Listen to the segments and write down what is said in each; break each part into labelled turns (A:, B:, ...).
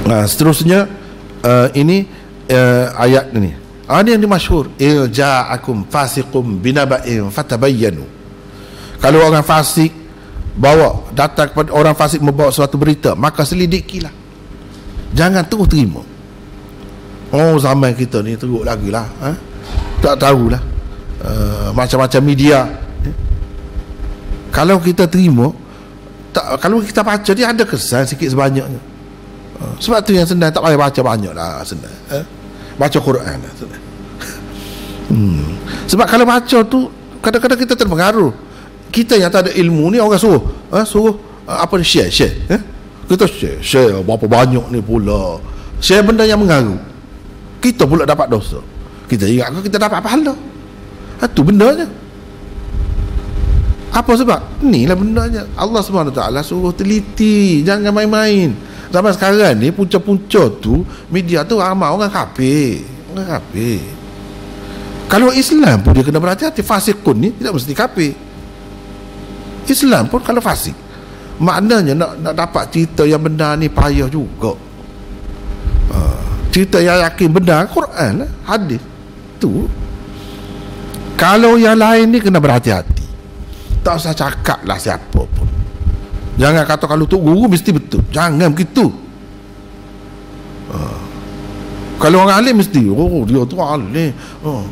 A: Seterusnya ini ayat ini. Ini yang dimasyhur, ja'akum fasiqum binaba'in fatabayyanu. Kalau orang fasik datang kepada orang fasik membawa suatu berita, maka selidikilah. Jangan terus terima. Zaman kita ni teruk lagi lah, tak tahulah, macam-macam media. Kalau kita terima, kalau kita baca, dia ada kesan sikit sebanyaknya. Sebab tu yang senang, tak payah baca banyak lah, senang. Baca Quran lah, senang. Sebab kalau baca tu kadang-kadang kita terpengaruh. Kita yang tak ada ilmu ni, orang suruh apa ni, share kita share berapa banyak ni pula, share benda yang mengaruh, kita pula dapat dosa. Kita ingat kita dapat pahala. Itu bendanya. Apa sebab? Inilah bendanya. Allah SWT suruh teliti, jangan main-main. Zaman sekarang ni punca-punca tu media tu ramai orang kafir. Kalau Islam pun dia kena berhati-hati. Fasikun ni tidak mesti kafir. Islam pun kalau fasik, maknanya nak dapat cerita yang benar ni payah juga. Cerita yang yakin benar Quran lah, hadis tu. Kalau yang lain ni kena berhati-hati. Tak usah cakap lah siapa pun. Jangan kata kalau tu guru mesti betul. Jangan begitu. Kalau orang alim mesti dia tu alim.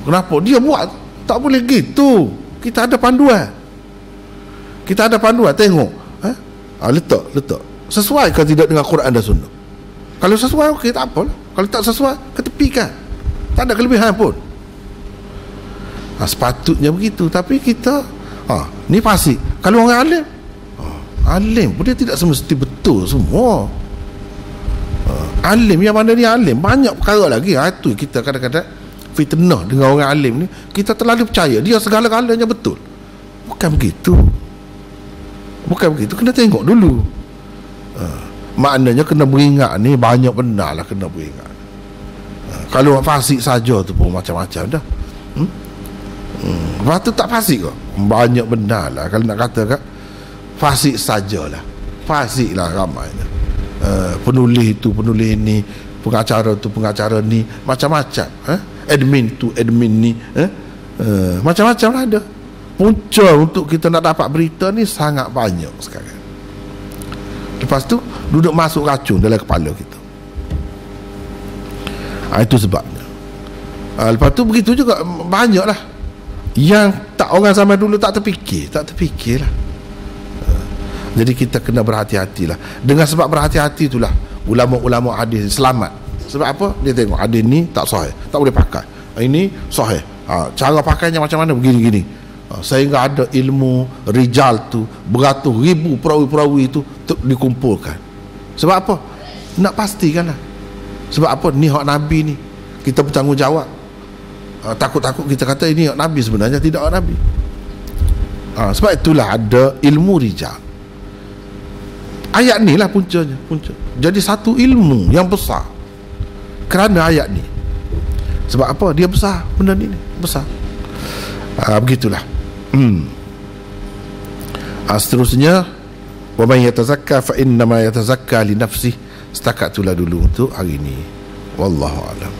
A: Kenapa dia buat? Tak boleh gitu. Kita ada panduan. Tengok letak sesuai ke tidak dengan Quran dan Sunnah. Kalau sesuai, okey, tak apalah. Kalau tak sesuai, ketepikan. Tak ada kelebihan pun. Sepatutnya begitu. Tapi kita ni fasik. Kalau orang alim pun dia tidak semesti betul semua. Alim yang mana ni alim, banyak perkara lagi. Itu kita kadang-kadang fitnah dengan orang alim ni. Kita terlalu percaya dia segala-galanya betul. Bukan begitu. Kena tengok dulu. Maknanya kena beringat ni, banyak benar lah kena beringat. Kalau fasik saja tu pun macam-macam dah. Lepas tu tak fasik ke? Banyak benar lah. Kalau nak kata kan, fasik sajalah. Fasik lah ramainya. Penulis tu, penulis ni, pengacara tu, pengacara ni, macam-macam. Admin tu, admin ni, macam-macam lah ada. Punca untuk kita nak dapat berita ni sangat banyak sekarang. Lepas tu duduk masuk racun dalam kepala kita. Itu sebabnya. Lepas tu begitu juga banyak lah yang tak, orang zaman dulu tak terfikir lah. Jadi kita kena berhati-hati lah. Dengan sebab berhati-hati itulah ulama-ulama hadis selamat. Sebab apa? Dia tengok hadis ni tak sahih, tak boleh pakai. Ini sahih. Cara pakainya macam mana? Begini-gini. Sehingga ada ilmu rijal tu, beratus ribu perawi-perawi itu dikumpulkan. Sebab apa? Nak pastikan lah. Sebab apa? Ni hak Nabi ni, kita bertanggungjawab. Takut-takut kita kata ini hak Nabi, sebenarnya tidak hak Nabi. Sebab itulah ada ilmu rijal. Ayat ni lah punca. Jadi satu ilmu yang besar kerana ayat ni. Sebab apa? Dia besar, benda ni besar. Begitulah. Seterusnya, wa man yatazakka fa innama yatazakka li nafsihi. Setakat itulah dulu untuk hari ini. Wallahu a'lam.